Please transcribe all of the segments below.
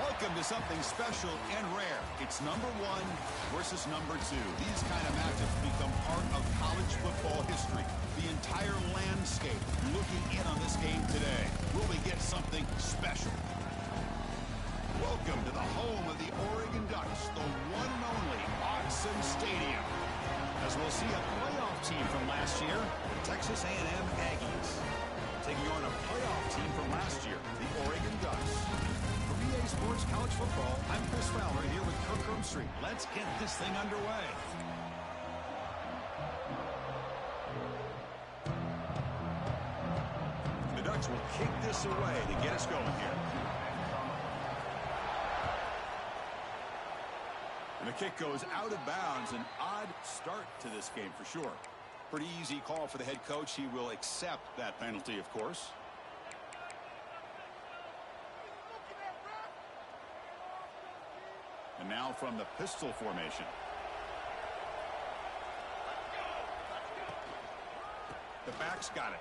Welcome to something special and rare. It's number 1 versus number 2. These kind of matchups become part of college football history. The entire landscape looking in on this game today. Will we get something special? Welcome to the home of the Oregon Ducks, the one and only Chasin Stadium. As we'll see a playoff team from last year, the Texas A&M Aggies, taking on a playoff team from last year, the Oregon Ducks. For EA Sports College Football, I'm Chris Fowler here with Kirk Street. Let's get this thing underway. The Ducks will kick this away to get us going here. And the kick goes out of bounds. An odd start to this game for sure. Pretty easy call for the head coach. He will accept that penalty, of course. And now from the pistol formation. The back's got it.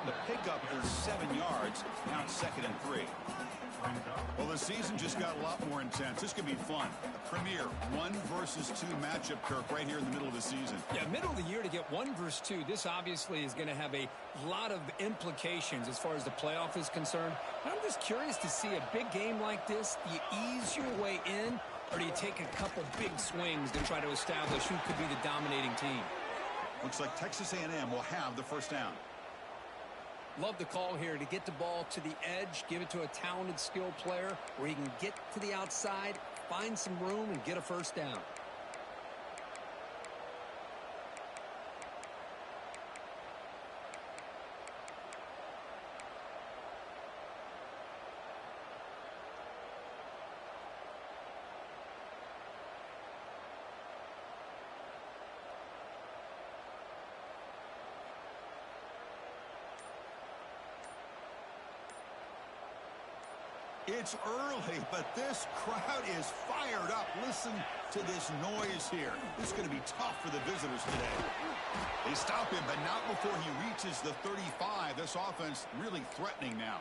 The pickup is 7 yards. Now it's 2nd and 3. Well, the season just got a lot more intense. This could be fun. A premier 1 versus 2 matchup, Kirk, right here in the middle of the season. Yeah, middle of the year to get 1 versus 2. This obviously is going to have a lot of implications as far as the playoff is concerned. I'm just curious to see a big game like this. Do you ease your way in, or do you take a couple big swings to try to establish who could be the dominating team? Looks like Texas A&M will have the first down. Love the call here to get the ball to the edge, give it to a talented, skilled player where he can get to the outside, find some room, and get a first down. It's early, but this crowd is fired up. Listen to this noise here. This is going to be tough for the visitors today. They stop him, but not before he reaches the 35. This offense really threatening now.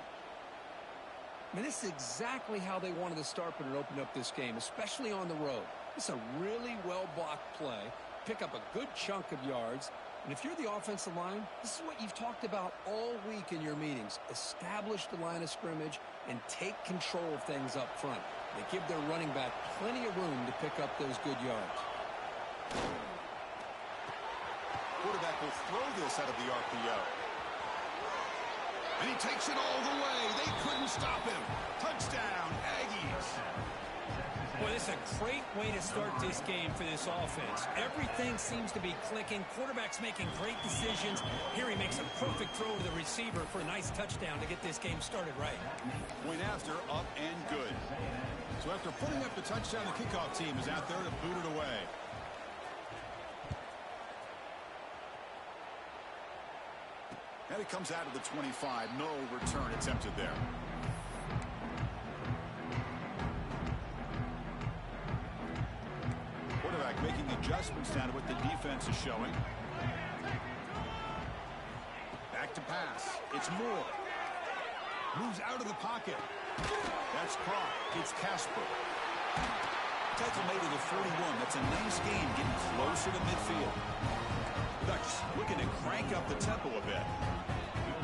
I mean, this is exactly how they wanted to start when it opened up this game, especially on the road. It's a really well-blocked play. Pick up a good chunk of yards. And if you're the offensive line, this is what you've talked about all week in your meetings. Establish the line of scrimmage and take control of things up front. They give their running back plenty of room to pick up those good yards. Quarterback will throw this out of the RPO. And he takes it all the way. They couldn't stop him. Touchdown, Aggies. Boy, this is a great way to start this game for this offense. Everything seems to be clicking. Quarterback's making great decisions. Here he makes a perfect throw to the receiver for a nice touchdown to get this game started right. Point after, up and good. So after putting up the touchdown, the kickoff team is out there to boot it away. And it comes out of the 25. No return attempted there. Quarterback making adjustments down to what the defense is showing. Back to pass. It's Moore. Moves out of the pocket. That's caught. It's Casper. Tackle made to the 41. That's a nice game getting closer to midfield. Ducks looking to crank up the tempo a bit.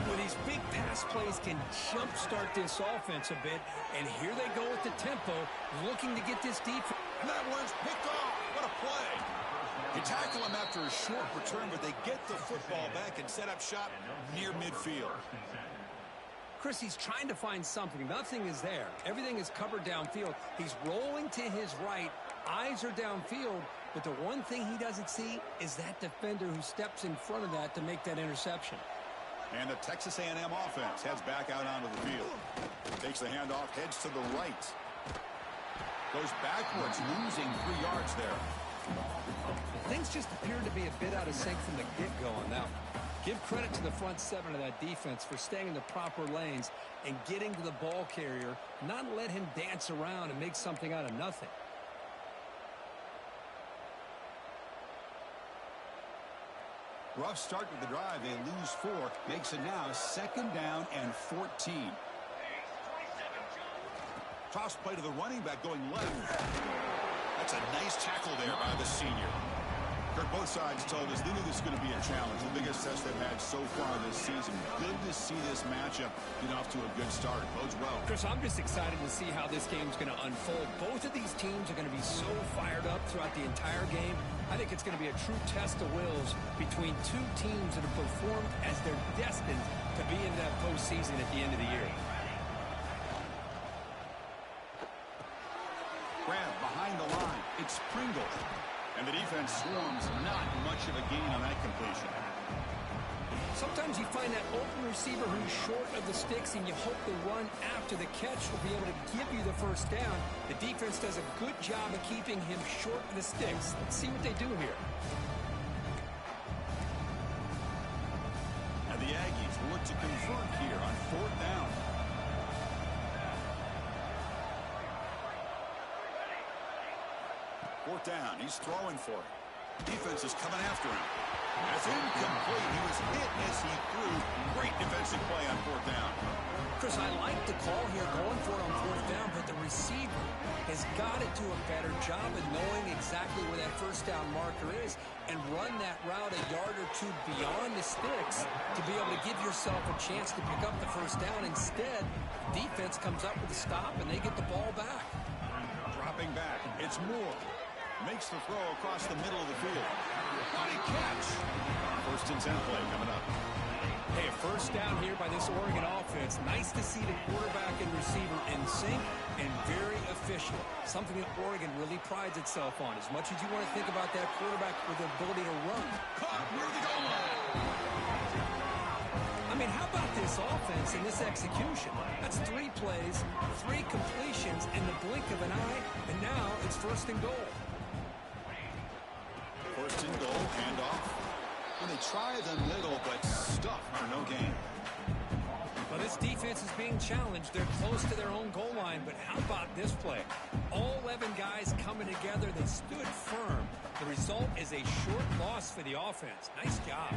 Well, these big pass plays can jumpstart this offense a bit. And here they go with the tempo, looking to get this defense. And that one's picked off. What a play. You tackle him after a short return, but they get the football back and set up shop near midfield. Chris, he's trying to find something. Nothing is there. Everything is covered downfield. He's rolling to his right. Eyes are downfield. But the one thing he doesn't see is that defender who steps in front of that to make that interception. And the Texas A&M offense heads back out onto the field. Takes the handoff, heads to the right. Goes backwards, losing 3 yards there. Things just appeared to be a bit out of sync from the get-go on that one. Give credit to the front 7 of that defense for staying in the proper lanes and getting to the ball carrier, not let him dance around and make something out of nothing. Rough start with the drive. They lose 4. Makes it now 2nd down and 14. Toss play to the running back going left. That's a nice tackle there by the senior. Kirk, both sides told us they knew this was going to be a challenge. The biggest test they've had so far this season. Good to see this matchup get off to a good start. Bodes well. Chris, I'm just excited to see how this game's going to unfold. Both of these teams are going to be so fired up throughout the entire game. I think it's going to be a true test of wills between two teams that have performed as they're destined to be in that postseason at the end of the year. Grab behind the line. It's Pringle. And the defense swarms. Not much of a gain on that completion. Sometimes you find that open receiver who's short of the sticks, and you hope the run after the catch will be able to give you the first down. The defense does a good job of keeping him short of the sticks. Let's see what they do here. And the Aggies look to convert here on 4th down. Fourth down. He's throwing for it. Defense is coming after him. That's incomplete. He was hit as he threw. Great defensive play on 4th down. Chris, I like the call here going for it on 4th down, but the receiver has got to do a better job of knowing exactly where that first down marker is and run that route a yard or two beyond the sticks to be able to give yourself a chance to pick up the first down. Instead, defense comes up with a stop and they get the ball back. Dropping back. It's Moore. Makes the throw across the middle of the field. Body catch. 1st and 10 play coming up. Hey, a first down here by this Oregon offense. Nice to see the quarterback and receiver in sync and very efficient. Something that Oregon really prides itself on. As much as you want to think about that quarterback with the ability to run. Caught near the goal line. I mean, how about this offense and this execution? That's 3 plays, 3 completions in the blink of an eye, and now it's 1st and goal. 1st and goal, handoff. And they try the middle, but stuff for no gain. Well, this defense is being challenged. They're close to their own goal line, but how about this play? All 11 guys coming together. They stood firm. The result is a short loss for the offense. Nice job.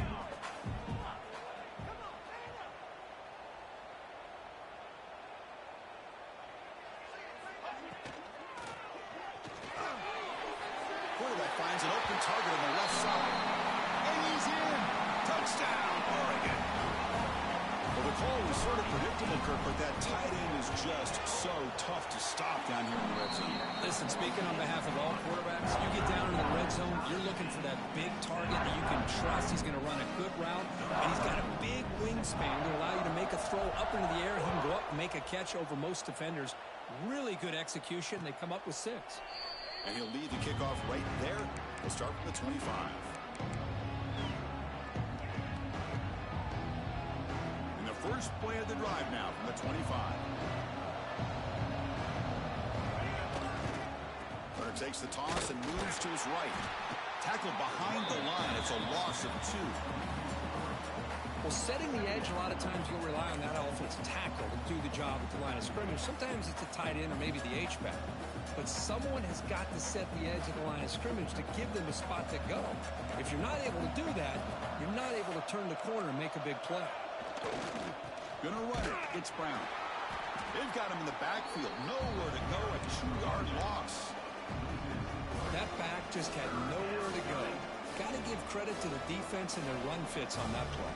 Quarterback finds an open target on the left side. And he's in. Touchdown, Oregon. Well, the call was sort of predictable, Kirk, but that tight end is just so tough to stop down here in the red zone. Listen, speaking on behalf of all quarterbacks, you get down in the red zone, you're looking for that big target that you can trust. He's going to run a good route, and he's got a big wingspan to allow you to make a throw up into the air. He can go up and make a catch over most defenders. Really good execution. They come up with 6. And he'll lead the kickoff right there. We'll start from the 25. And the first play of the drive now from the 25. Runner takes the toss and moves to his right. Tackled behind the line. It's a loss of 2. Well, setting the edge, a lot of times you'll rely on that offensive tackle to do the job at the line of scrimmage. Sometimes it's a tight end or maybe the H-back. But someone has got to set the edge of the line of scrimmage to give them a spot to go. If you're not able to do that, you're not able to turn the corner and make a big play. Gonna run it. It's Brown. They've got him in the backfield. Nowhere to go. A 2-yard loss. That back just had nowhere to go. Got to give credit to the defense and their run fits on that play.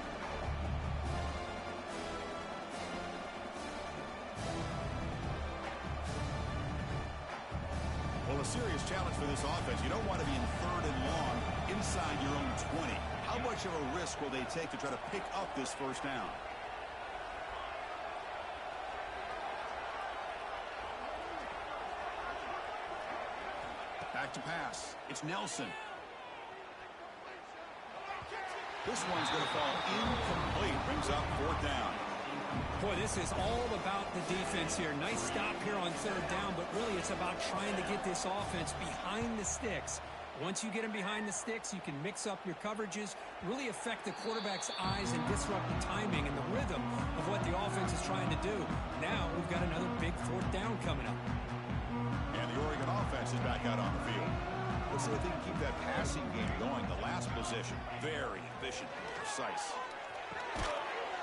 Well, a serious challenge for this offense. You don't want to be in 3rd and long inside your own 20. How much of a risk will they take to try to pick up this first down? Back to pass. It's Nelson. This one's going to fall incomplete. Brings up 4th down. Boy, this is all about the defense here. Nice stop here on 3rd down, but really it's about trying to get this offense behind the sticks. Once you get them behind the sticks, you can mix up your coverages, really affect the quarterback's eyes and disrupt the timing and the rhythm of what the offense is trying to do. Now we've got another big 4th down coming up. And the Oregon offense is back out on the field. Let's see if they can keep that passing game going. The last position. Very efficient and precise.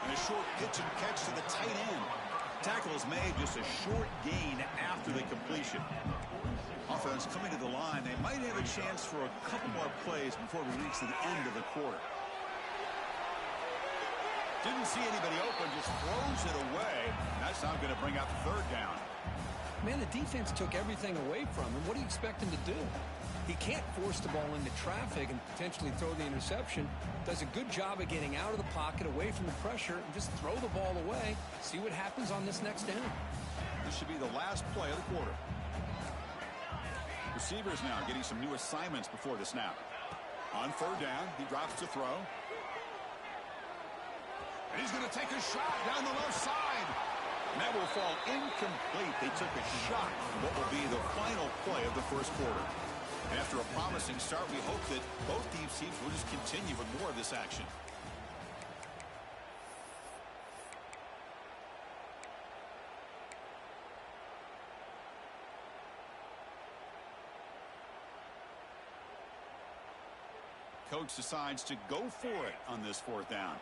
And a short pitch and catch to the tight end. Tackle is made, just a short gain after the completion. Offense coming to the line. They might have a chance for a couple more plays before we reach the end of the quarter. Didn't see anybody open, just throws it away. That's not going to bring out the third down. Man, the defense took everything away from him. What do you expect him to do? He can't force the ball into traffic and potentially throw the interception. Does a good job of getting out of the pocket, away from the pressure, and just throw the ball away. See what happens on this next down. This should be the last play of the quarter. Receivers now getting some new assignments before the snap. On third down, he drops to throw. And he's going to take a shot down the left side. And that will fall incomplete. They took a shot on what will be the final play of the first quarter. And after a promising start, we hope that both teams will just continue with more of this action. Coach decides to go for it on this fourth down.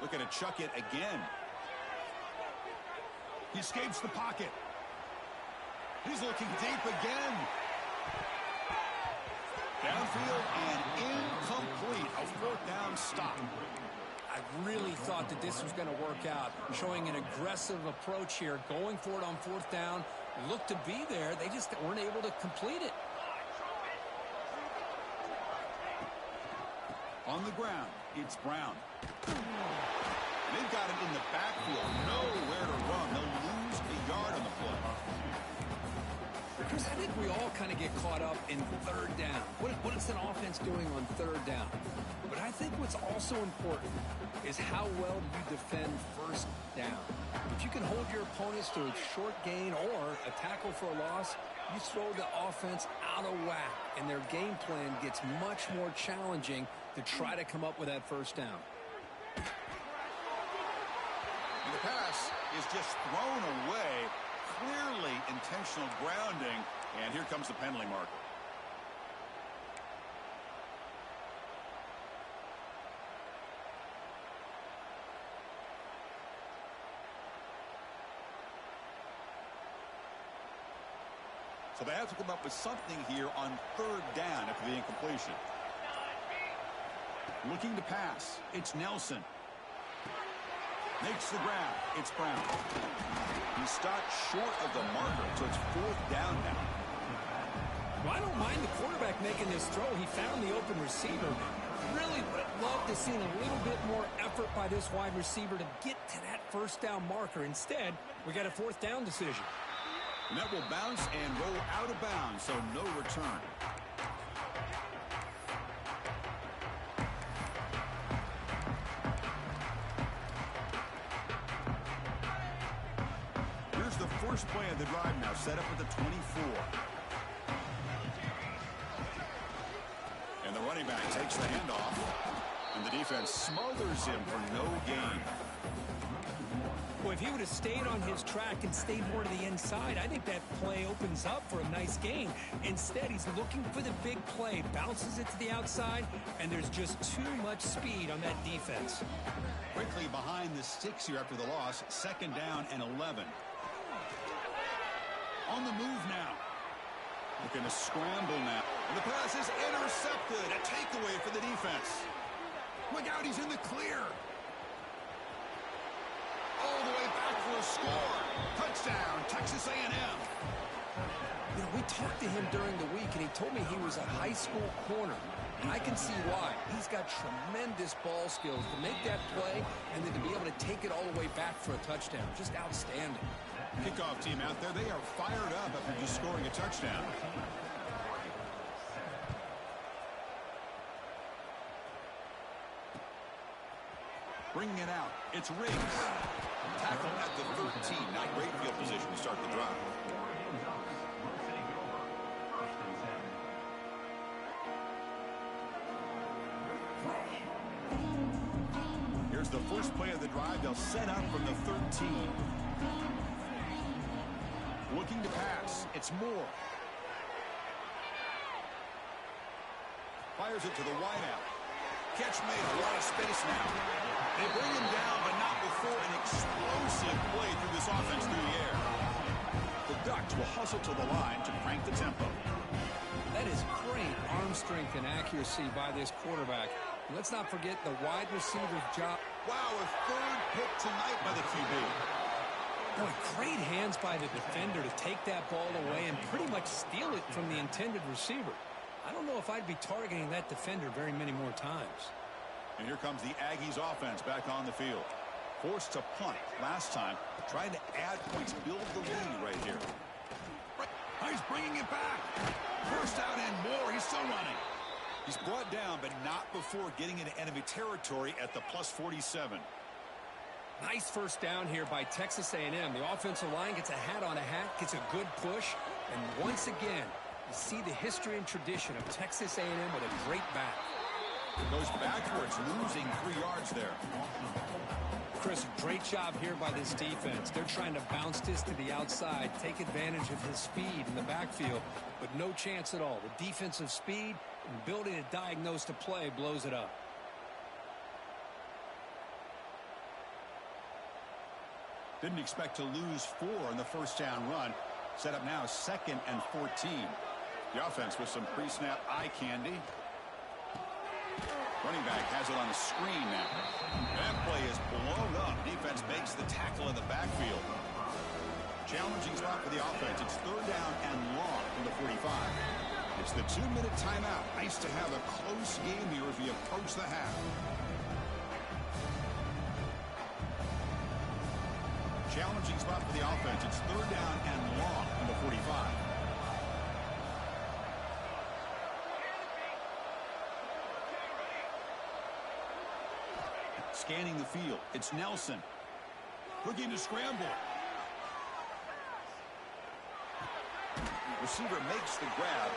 Looking to chuck it again. He escapes the pocket. He's looking deep again. Downfield and incomplete. A fourth down stop. I really thought that this was going to work out. Showing an aggressive approach here. Going for it on fourth down. Looked to be there. They just weren't able to complete it. On the ground, it's Brown. They've got him in the backfield. Nowhere to run. They'll lose a yard on the play. Chris, I think we all kind of get caught up in third down. What is an offense doing on third down? But I think what's also important is how well do you defend first down. If you can hold your opponents to a short gain or a tackle for a loss, you throw the offense out of whack, and their game plan gets much more challenging to try to come up with that first down. And the pass is just thrown away. Clearly intentional grounding. And here comes the penalty marker. So they have to come up with something here on third down after the incompletion. Looking to pass. It's Nelson. Makes the grab. It's Brown. He stopped short of the marker, so it's fourth down now. Well, I don't mind the quarterback making this throw. He found the open receiver. Really would have loved to see a little bit more effort by this wide receiver to get to that first down marker. Instead, we got a fourth down decision. And that will bounce and roll out of bounds, so no return. Here's the first play of the drive now, set up at the 24. And the running back takes the handoff. And the defense smothers him for no gain. Well, if he would have stayed on his track and stayed more to the inside, I think that play opens up for a nice gain. Instead, he's looking for the big play, bounces it to the outside, and there's just too much speed on that defense. Quickly behind the sticks here after the loss, second down and 11. On the move now. Looking to scramble now. And the pass is intercepted. A takeaway for the defense. Look out, he's in the clear. All the way back for a score. Touchdown, Texas A&M. You know, we talked to him during the week, and he told me he was a high school corner. And I can see why. He's got tremendous ball skills to make that play and then to be able to take it all the way back for a touchdown. Just outstanding. Kickoff team out there, they are fired up after just scoring a touchdown. Bringing it out, it's Riggs. Tackle at the 13. Not great field position to start the drive. Here's the first play of the drive. They'll set up from the 13. Looking to pass. It's Moore. Fires it to the wideout. Catch made, a lot of space now. They bring him down, but not before an explosive play through this offense through the air. The Ducks will hustle to the line to crank the tempo. That is great arm strength and accuracy by this quarterback. And let's not forget the wide receiver's job. Wow, a third pick tonight by the QB. Boy, great hands by the defender to take that ball away and pretty much steal it from the intended receiver. I don't know if I'd be targeting that defender very many more times. And here comes the Aggies offense back on the field. Forced to punt last time. Trying to add points, build the lead right here. He's bringing it back. First down and more. He's still running. He's brought down, but not before getting into enemy territory at the plus 47. Nice first down here by Texas A&M. The offensive line gets a hat on a hat, gets a good push, and once again, you see the history and tradition of Texas A&M with a great back. Goes backwards, losing 3 yards there. Chris, great job here by this defense. They're trying to bounce this to the outside, take advantage of his speed in the backfield, but no chance at all. The defensive speed and ability to diagnose the play blows it up. Didn't expect to lose 4 on the first down run. Set up now 2nd and 14. The offense with some pre-snap eye candy. Running back has it on a screen now. That play is blown up. Defense makes the tackle in the backfield. Challenging spot for the offense. It's 3rd down and long from the 45. It's the 2-minute timeout. Nice to have a close game here as we approach the half. Challenging spot for the offense. It's 3rd down and long from the 45. Scanning the field. It's Nelson. Looking to scramble. Receiver makes the grab.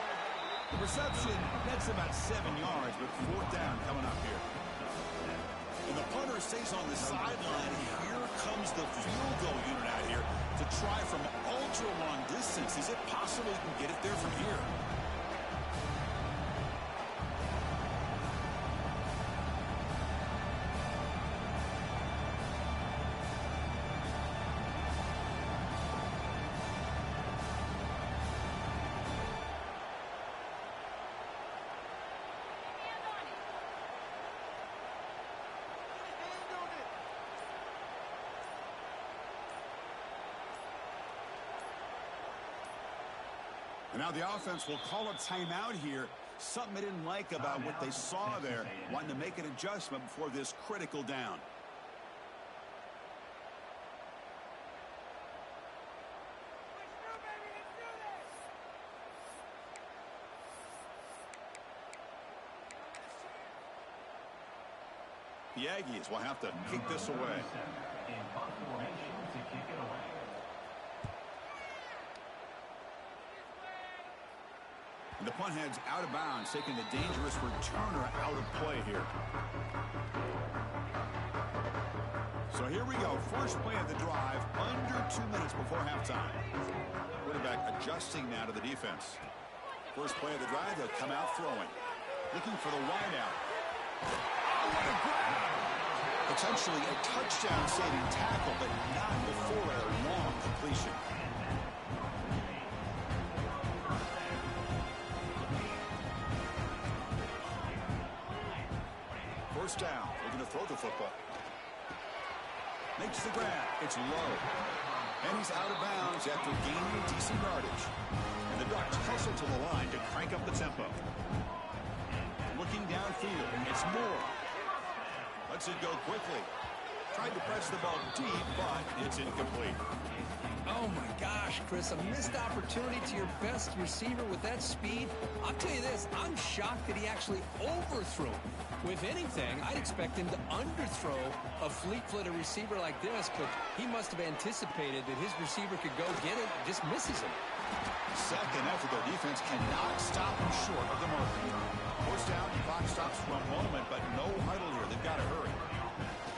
The reception, that's about 7 yards, but 4th down coming up here. And the punter stays on the sideline. Here comes the field goal unit out here to try from ultra long distance. Is it possible he can get it there from here? And now the offense will call a timeout here. Something they didn't like about what they saw there. Wanting to make an adjustment before this critical down. The Aggies will have to kick this away. And the punt heads out of bounds, taking the dangerous returner out of play here. So here we go. First play of the drive, under 2 minutes before halftime. Quarterback adjusting now to the defense. First play of the drive, they'll come out throwing. Looking for the wideout. Oh, what a grab! Potentially a touchdown-saving tackle, but not before a long completion. First down, they're going to throw the football. Makes the grab. It's low. And he's out of bounds after gaining decent yardage. And the Ducks hustle to the line to crank up the tempo. Looking downfield, it's Moore. Lets it go quickly. Tried to press the ball deep, but it's incomplete. Oh, my gosh, Chris, a missed opportunity to your best receiver with that speed. I'll tell you this, I'm shocked that he actually overthrew. If anything, I'd expect him to underthrow a fleet-footed receiver like this, but he must have anticipated that his receiver could go get it and just misses him. Second after their defense cannot stop him short of the mark. First down, clock stops for a moment, but no huddle here. They've got to hurry.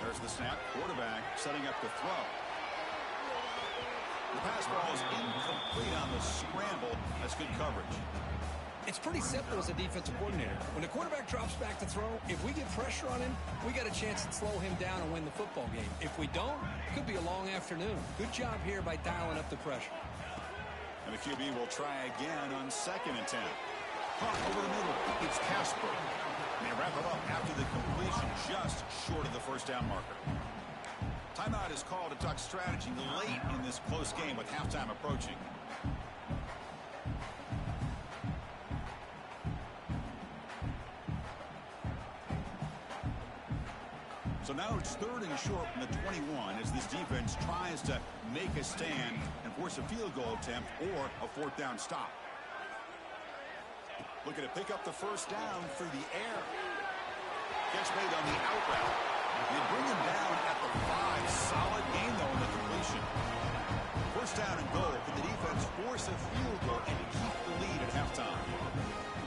There's the snap. Quarterback setting up the throw. The pass ball is incomplete on the scramble. That's good coverage. It's pretty simple as a defensive coordinator. When the quarterback drops back to throw, if we get pressure on him, we got a chance to slow him down and win the football game. If we don't, it could be a long afternoon. Good job here by dialing up the pressure. And the QB will try again on 2nd and 10. Caught over the middle. It's Casper. And they wrap it up after the completion, just short of the first down marker. Timeout is called to Duck strategy late in this close game with halftime approaching. So now it's 3rd and short from the 21 as this defense tries to make a stand and force a field goal attempt or a 4th down stop. Looking to pick up the first down through the air. Catch made on the out route. They bring him down at the 5. Solid gain, though, in the completion. First down and goal. Can the defense force a field goal and keep the lead at halftime?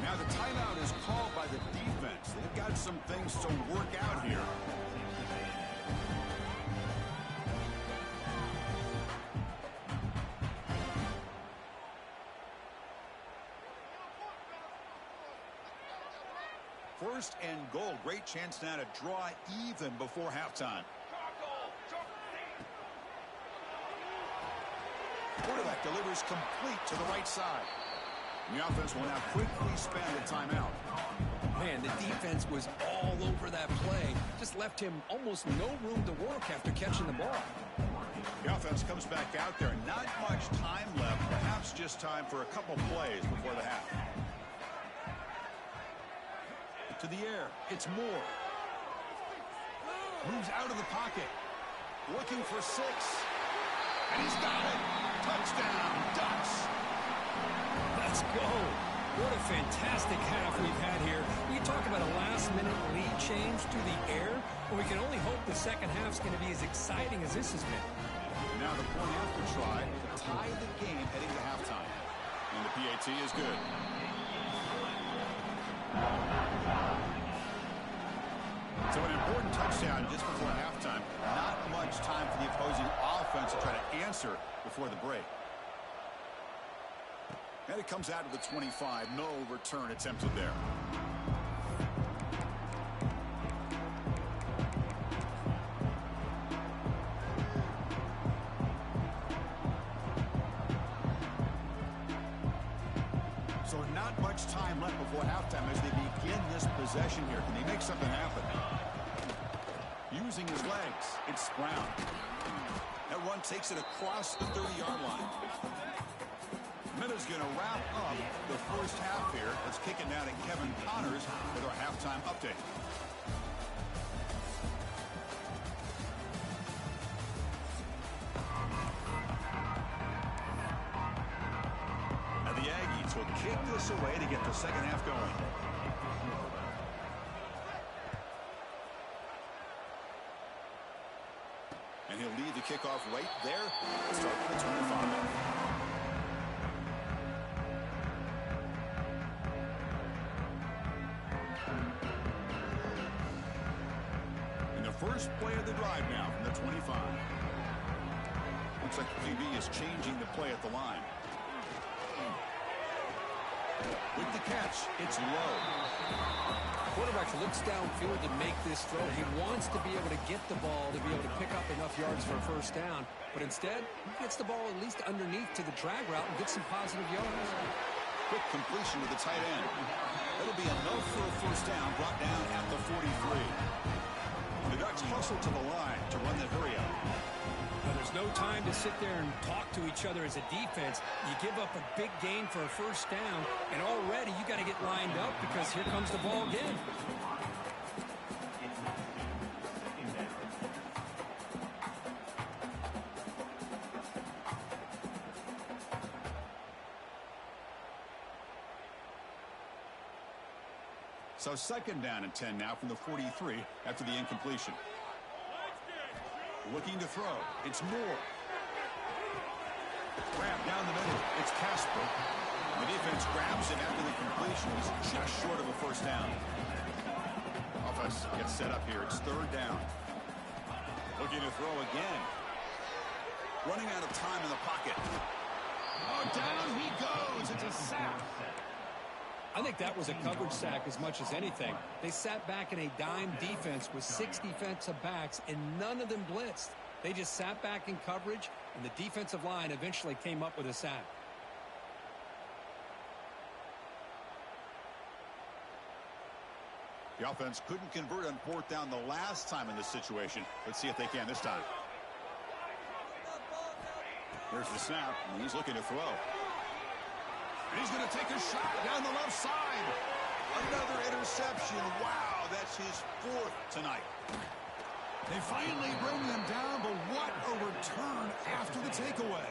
Now the timeout is called by the defense. They've got some things to work out here. First and goal. Great chance now to draw even before halftime. Quarterback delivers complete to the right side. The offense will now quickly spend the timeout. Man, the defense was all over that play. Just left him almost no room to work after catching the ball. The offense comes back out there. Not much time left. Perhaps just time for a couple plays before the half. To the air. It's Moore. Moves out of the pocket. Looking for 6. And he's got it. Touchdown, Ducks. Let's go. What a fantastic half we've had here. We talk about a last-minute lead change through the air, but we can only hope the second half's going to be as exciting as this has been. And now the point after try to tie the game heading to halftime. And the PAT is good. So an important touchdown just before halftime. Not much time for the opposing offense to try to answer before the break. And it comes out to the 25. No return attempted there. So not much time left before halftime as they begin this possession here. Can they make something happen? Using his legs, it's Brown. That run takes it across the 30-yard line. Minutes going to wrap up the first half here. Let's kick it now to Kevin Connors with our halftime update. And the Aggies will kick this away to get the second half going. And he'll lead the kickoff right there. Start with the 25. First play of the drive now from the 25. Looks like the QB is changing the play at the line. With the catch, it's low. Quarterback looks downfield to make this throw. He wants to be able to get the ball to be able to pick up enough yards for a first down. But instead, he gets the ball at least underneath to the drag route and gets some positive yards. Quick completion to the tight end. That'll be enough for a first down, brought down at the 43. The Ducks hustle to the line to run that hurry up. Now, there's no time to sit there and talk to each other as a defense. You give up a big gain for a first down, and already you got to get lined up because here comes the ball again. So second down and 10 now from the 43 after the incompletion. Looking to throw. It's Moore. Grab down the middle. It's Casper. The defense grabs him after the completion. He's just short of a first down. Offense gets set up here. It's third down. Looking to throw again. Running out of time in the pocket. Oh, down he goes. It's a sack. I think that was a coverage sack as much as anything. They sat back in a dime defense with 6 defensive backs, and none of them blitzed. They just sat back in coverage, and the defensive line eventually came up with a sack. The offense couldn't convert on 4th down the last time in this situation. Let's see if they can this time. There's the snap, and he's looking to throw. And he's going to take a shot down the left side. Another interception. Wow, that's his 4th tonight. They finally bring them down, but what a return after the takeaway.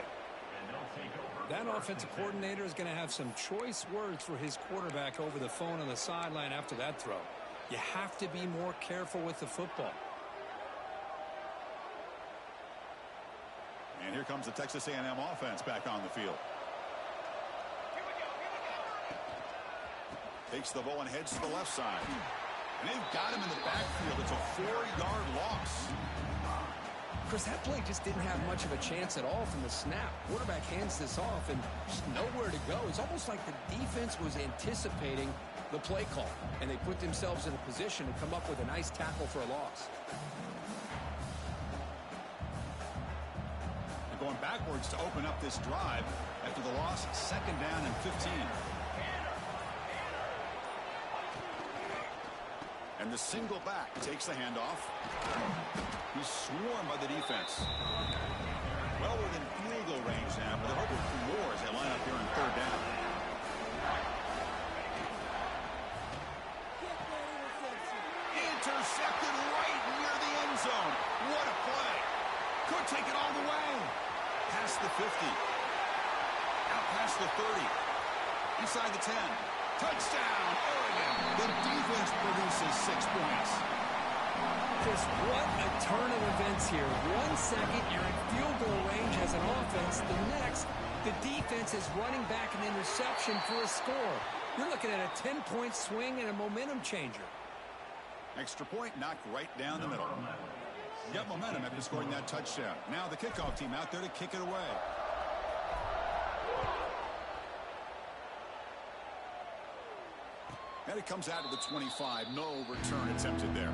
That offensive coordinator is going to have some choice words for his quarterback over the phone on the sideline after that throw. You have to be more careful with the football. And here comes the Texas A&M offense back on the field. Takes the ball and heads to the left side. And they've got him in the backfield. It's a 4-yard loss. Chris, that play just didn't have much of a chance at all from the snap. Quarterback hands this off and just nowhere to go. It's almost like the defense was anticipating the play call, and they put themselves in a position to come up with a nice tackle for a loss. They're going backwards to open up this drive after the loss. 2nd down and 15. And the single back takes the handoff. He's swarmed by the defense. Well within field goal range now, but they're hoping for more as they line up here on 3rd down. Intercepted right near the end zone. What a play. Could take it all the way. Past the 50. Out past the 30. Inside the 10. Touchdown, Oregon. The defense produces 6 points. Chris, what a turn of events here. 1 second, you're in field goal range as an offense. The next, the defense is running back an interception for a score. You're looking at a 10-point swing and a momentum changer. Extra point knocked right down the middle. Got momentum after scoring that touchdown. Now the kickoff team out there to kick it away. And it comes out to the 25. No return attempted there.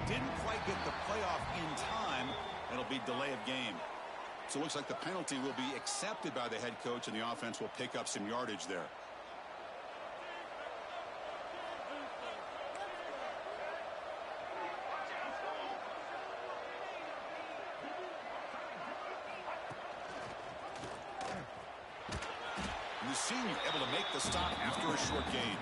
Didn't quite get the playoff in time. It'll be delay of game. So it looks like the penalty will be accepted by the head coach, and the offense will pick up some yardage there. And the senior able to make the stop after a short gain.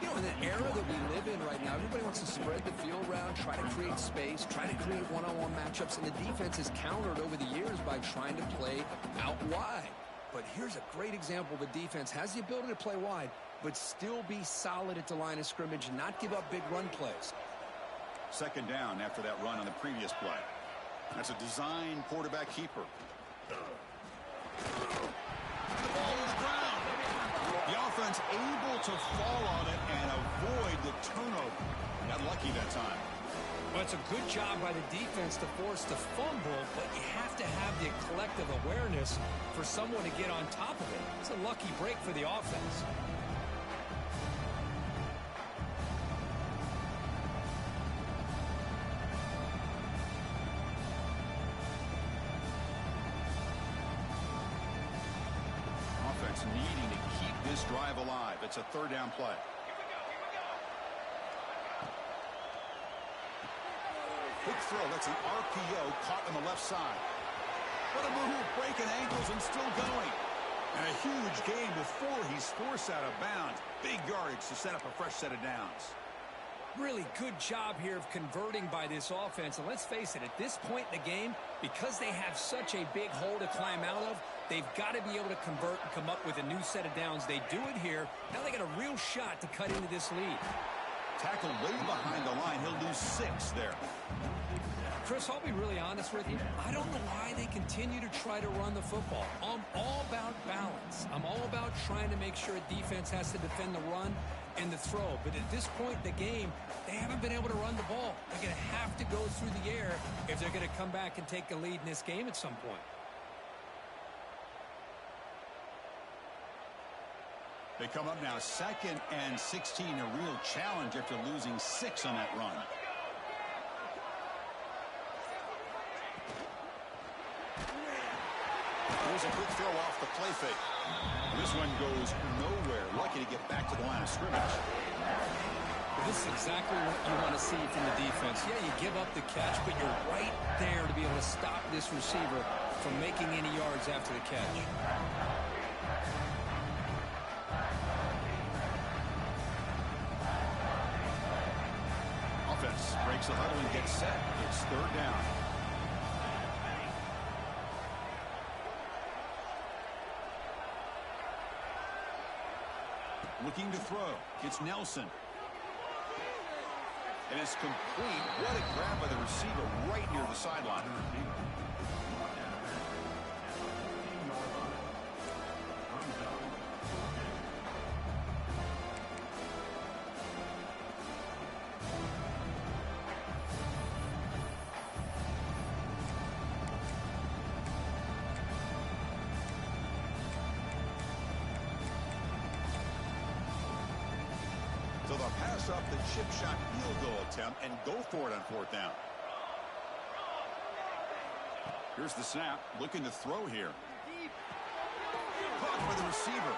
You know, in the era that we live in right now, everybody wants to spread the field around, try to create space, try to create one-on-one matchups, and the defense is countered over the years by trying to play out wide. But here's a great example. The defense has the ability to play wide, but still be solid at the line of scrimmage and not give up big run plays. 2nd down after that run on the previous play. That's a design quarterback keeper. The ball is ground. The offense able to fall on it and avoid the turnover. Got lucky that time. Well, it's a good job by the defense to force the fumble, but you have to have the collective awareness for someone to get on top of it. It's a lucky break for the offense. Needing to keep this drive alive. It's a 3rd down play. Quick throw. That's an RPO caught on the left side. What a move, breaking ankles and still going. And a huge gain before he's forced out of bounds. Big yardage to set up a fresh set of downs. Really good job here of converting by this offense. And let's face it, at this point in the game, because they have such a big hole to climb out of, they've got to be able to convert and come up with a new set of downs. They do it here. Now they got a real shot to cut into this lead. Tackle way behind the line. He'll lose 6 there. Chris, I'll be really honest with you. I don't know why they continue to try to run the football. I'm all about balance. I'm all about trying to make sure a defense has to defend the run and the throw. But at this point in the game, they haven't been able to run the ball. They're going to have to go through the air if they're going to come back and take a lead in this game at some point. They come up now 2nd and 16, a real challenge after losing 6 on that run. Here's a quick throw off the play fake. This one goes nowhere. Lucky to get back to the line of scrimmage. This is exactly what you want to see from the defense. Yeah, you give up the catch, but you're right there to be able to stop this receiver from making any yards after the catch. Offense breaks the huddle and gets set. It's 3rd down. Looking to throw. It's Nelson. And it's complete. What a grab by the receiver right near the sideline. So they'll pass up the chip shot field goal attempt and go for it on 4th down. Here's the snap. Looking to throw here. Caught by the receiver.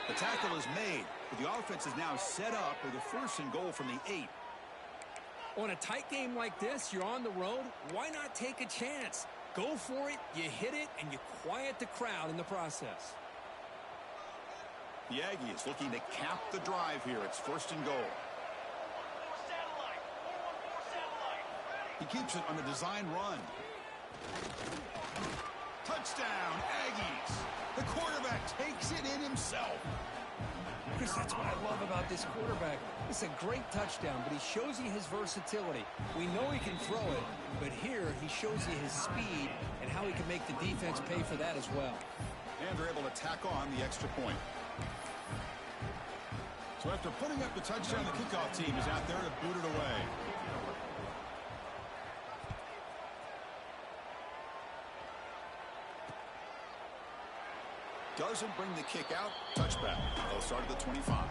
The tackle is made, but the offense is now set up with a 1st and goal from the 8. On a tight game like this, you're on the road. Why not take a chance? Go for it, you hit it, and you quiet the crowd in the process. The Aggies looking to cap the drive here. It's 1st and goal. He keeps it on a design run. Touchdown, Aggies. The quarterback takes it in himself. Chris, that's what I love about this quarterback. It's a great touchdown, but he shows you his versatility. We know he can throw it, but here he shows you his speed and how he can make the defense pay for that as well. And they're able to tack on the extra point. So after putting up the touchdown, the kickoff team is out there to boot it away. Doesn't bring the kick out. Touchback. They'll start at the 25.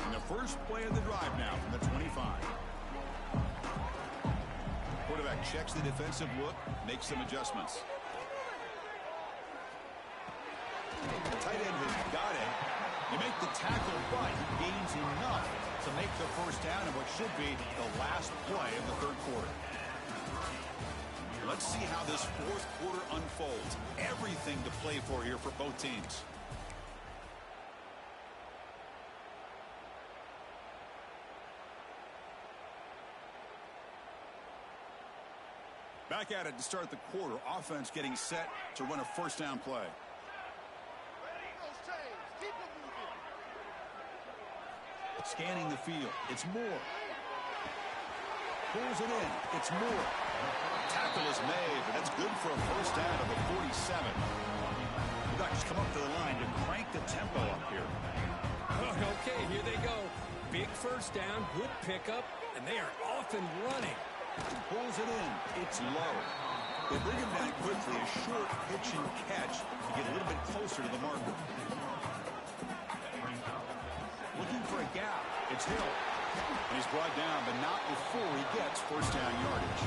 And the first play of the drive now from the 25. Quarterback checks the defensive look, makes some adjustments. The tight end has got it. You make the tackle, but he gains enough to make the 1st down in what should be the last play of the 3rd quarter. Let's see how this 4th quarter unfolds. Everything to play for here for both teams. Back at it to start the quarter. Offense getting set to run a 1st down play. Scanning the field. It's Moore. Pulls it in. It's Moore. Tackle is made, but that's good for a 1st down of the 47. The Ducks come up to the line to crank the tempo up here. Okay, here they go. Big 1st down, good pickup, and they are off and running. Pulls it in. It's low. They bring him down quickly. A short pitch and catch to get a little bit closer to the marker. Looking for a gap. It's Hill. And he's brought down, but not before he gets 1st down yardage.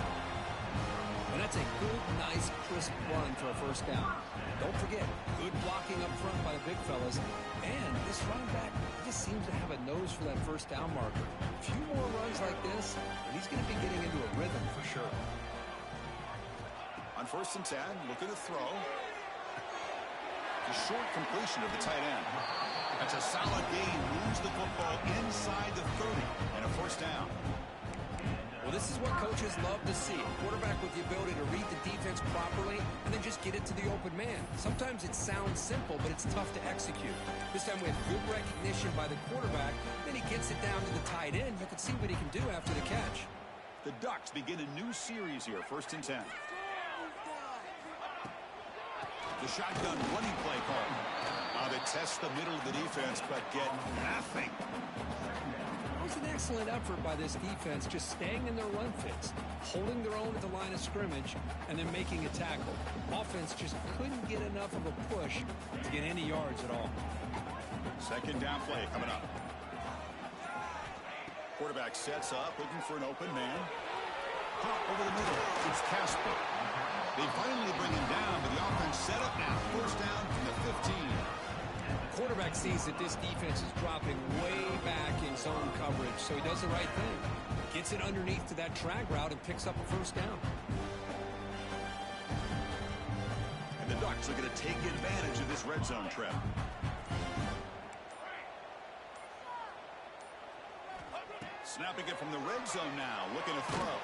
And that's a good, nice, crisp run for a 1st down. Don't forget, good blocking up front by the big fellas. And this running back just seems to have a nose for that 1st down marker. A few more runs like this, and he's going to be getting into a rhythm for sure. On 1st and 10, looking to throw. The short completion of the tight end. That's a solid gain. Moves the football inside the 30 and a 1st down. Well, this is what coaches love to see. A quarterback with the ability to read the defense properly and then just get it to the open man. Sometimes it sounds simple, but it's tough to execute. This time we have good recognition by the quarterback. Then he gets it down to the tight end. You can see what he can do after the catch. The Ducks begin a new series here, 1st and 10. The shotgun running play call. They test the middle of the defense, but get nothing. It was an excellent effort by this defense, just staying in their run fits, holding their own at the line of scrimmage, and then making a tackle. Offense just couldn't get enough of a push to get any yards at all. 2nd down play coming up. Quarterback sets up, looking for an open man. Pop over the middle. It's Casper. They finally bring him down, but the offense set up now. 1st down from the 15. Quarterback sees that this defense is dropping way back in zone coverage, so he does the right thing. Gets it underneath to that drag route and picks up a 1st down. And the Ducks are going to take advantage of this red zone trip. Snapping it from the red zone now, looking to throw.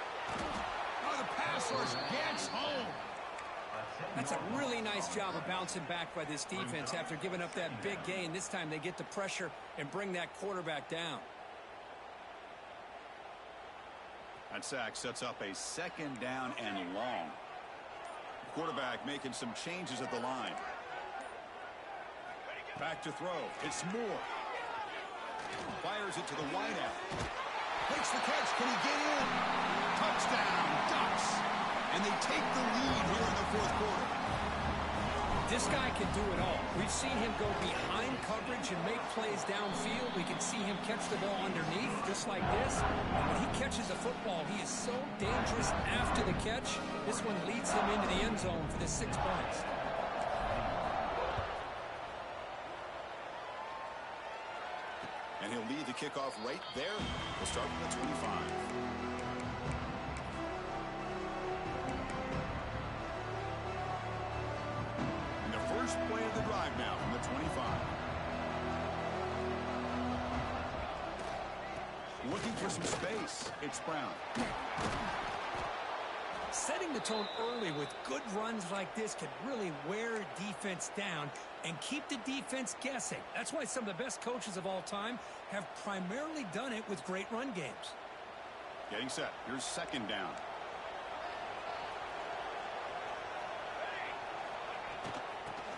Oh, the pass rush gets home. That's a really nice job of bouncing back by this defense after giving up that big gain. This time they get the pressure and bring that quarterback down. That sack sets up a 2nd down and long. Quarterback making some changes at the line. Back to throw. It's Moore. Fires it to the wideout. Makes the catch. Can he get in? Touchdown, Ducks. And they take the lead here in the 4th quarter. This guy can do it all. We've seen him go behind coverage and make plays downfield. We can see him catch the ball underneath, just like this. And when he catches a football, he is so dangerous after the catch. This one leads him into the end zone for the 6 points. And he'll lead the kickoff right there. We'll start from the 25. And the first play of the drive now from the 25. Looking for some space. It's Brown. Setting the tone early with good runs like this can really wear a defense down and keep the defense guessing. That's why some of the best coaches of all time have primarily done it with great run games. Getting set. Here's 2nd down.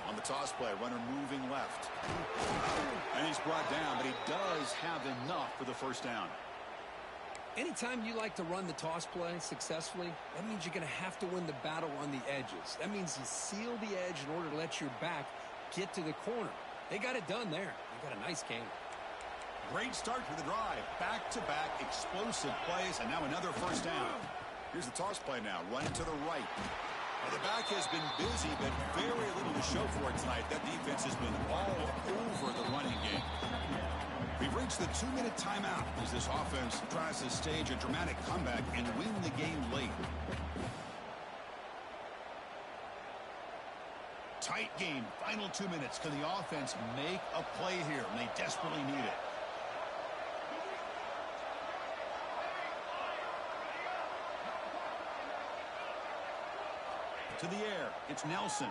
On the toss play, runner moving left. And he's brought down, but he does have enough for the 1st down. Anytime you like to run the toss play successfully, that means you're going to have to win the battle on the edges. That means you seal the edge in order to let your back get to the corner. They got it done there. They got a nice game. Great start to the drive. Back-to-back explosive plays, and now another 1st down. Here's the toss play now, running to the right. Well, the back has been busy, but very little to show for it tonight. That defense has been all over the running game. We've reached the 2-minute timeout as this offense tries to stage a dramatic comeback and win the game late. Tight game, final 2 minutes. Can the offense make a play here? And they desperately need it. To the air, it's Nelson.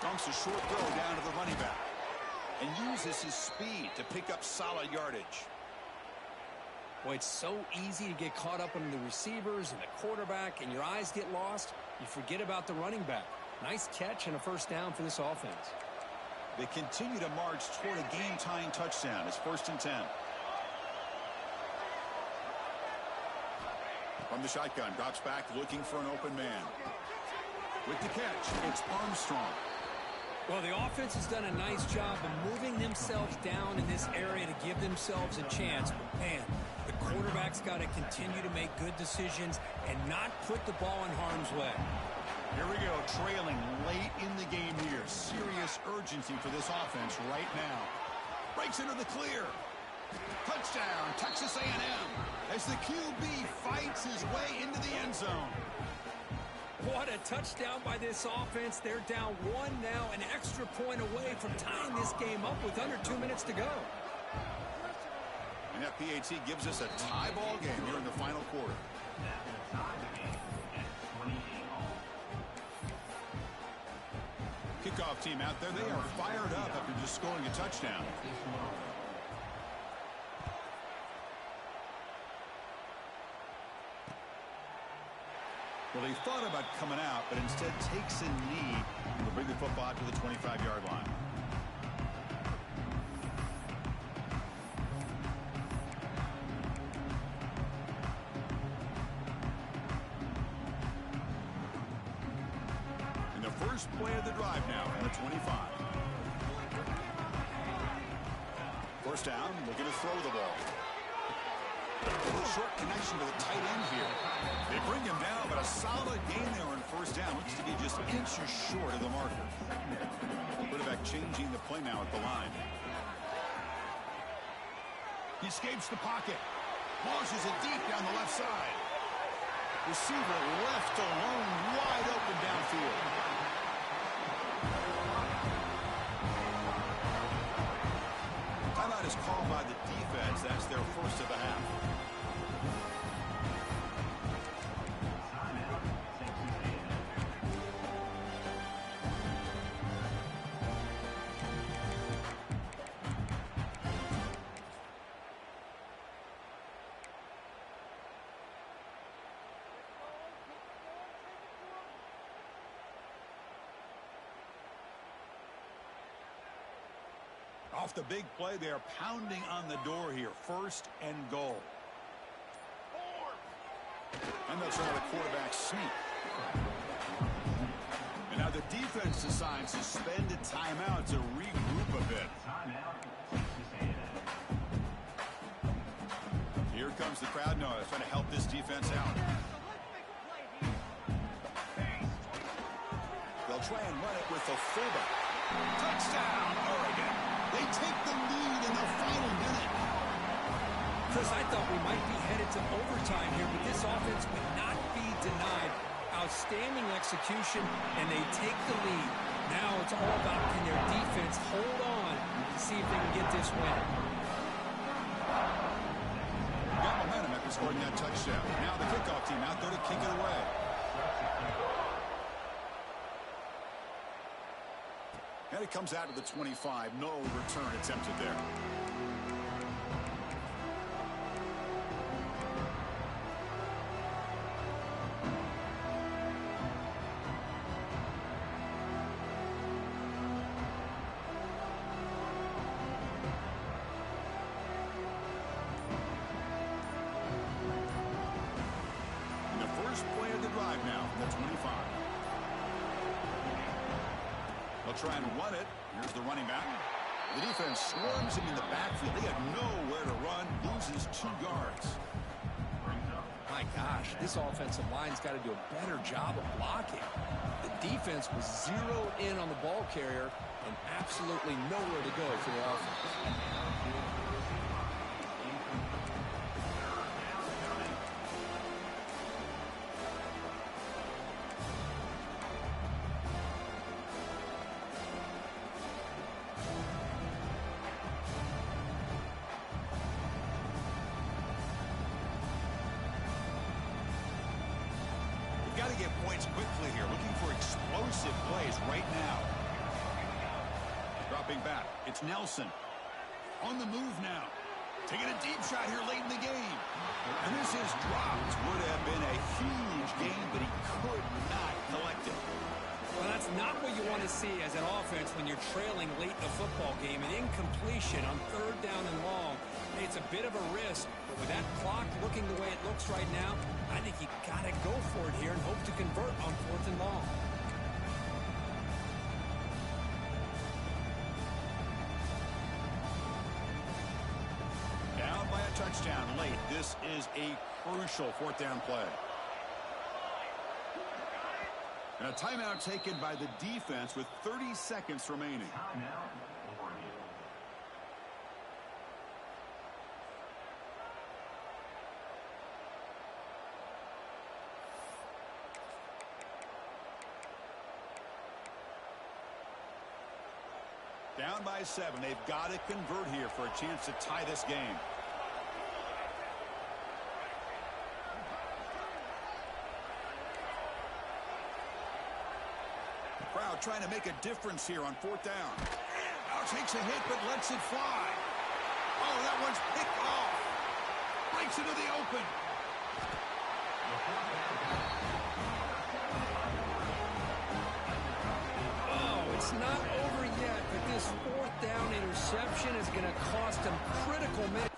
Dumps a short throw down to the running back. And uses his speed to pick up solid yardage. Boy, it's so easy to get caught up in the receivers and the quarterback, and your eyes get lost. You forget about the running back. Nice catch and a 1st down for this offense. They continue to march toward a game-tying touchdown. It's 1st and 10. From the shotgun, drops back looking for an open man. With the catch, it's Armstrong. Well, the offense has done a nice job of moving themselves down in this area to give themselves a chance. But, man, the quarterback's got to continue to make good decisions and not put the ball in harm's way. Here we go, trailing late in the game here. Serious urgency for this offense right now. Breaks into the clear. Touchdown, Texas A&M, as the QB fights his way into the end zone. What a touchdown by this offense. They're down 1 now, an extra point away from tying this game up with under 2 minutes to go. And that PAT gives us a tie ball game here in the final quarter. Kickoff team out there. They are fired up after just scoring a touchdown. Well, he thought about coming out, but instead takes a knee to bring the football out to the 25-yard line. First play of the drive now on the 25. First down, looking to throw the ball. Short connection to the tight end here. They bring him down, but a solid gain there on first down. Looks to be just inches short of the marker. Quarterback changing the play now at the line. He escapes the pocket. Launches it deep down the left side. Receiver left alone, wide open downfield. Timeout is called by the defense. That's their first of the half. Off the big play, they are pounding on the door here. First and goal. And they'll try the quarterback sneak. And now the defense decides to spend a timeout to regroup a bit. Here comes the crowd noise, trying to help this defense out. They'll try and run it with the fullback. Touchdown, Oregon. They take the lead in the final minute. Chris, I thought we might be headed to overtime here, but this offense would not be denied. Outstanding execution, and they take the lead. Now it's all about can their defense hold on to see if they can get this win. Got momentum after scoring that touchdown. Now the kickoff team out there to kick it away. And it comes out to the 25. No return attempted there. And the first play of the drive now from the 25. They'll try and run it. Here's the running back. The defense swarms him in the backfield. They have nowhere to run. Loses 2 yards. My gosh, this offensive line's got to do a better job of blocking. The defense was zeroed in on the ball carrier and absolutely nowhere to go for the offense. Got to get points quickly here. Looking for explosive plays right now. Dropping back. It's Nelson. On the move now. Taking a deep shot here late in the game. And this is dropped. Would have been a huge game, but he could not collect it. Well, that's not what you want to see as an offense when you're trailing late in a football game. An incompletion on 3rd down and long. It's a bit of a risk, but with that clock looking the way it looks right now, I think you got to go for it here and hope to convert on 4th and long. Down by a touchdown late. This is a crucial 4th down play. And a timeout taken by the defense with 30 seconds remaining. Down by 7. They've got to convert here for a chance to tie this game. now trying to make a difference here on 4th down. Now takes a hit but lets it fly. Oh, that one's picked off. Breaks into the open. Oh, it's not over yet, but this 4th down interception is going to cost him critical minutes.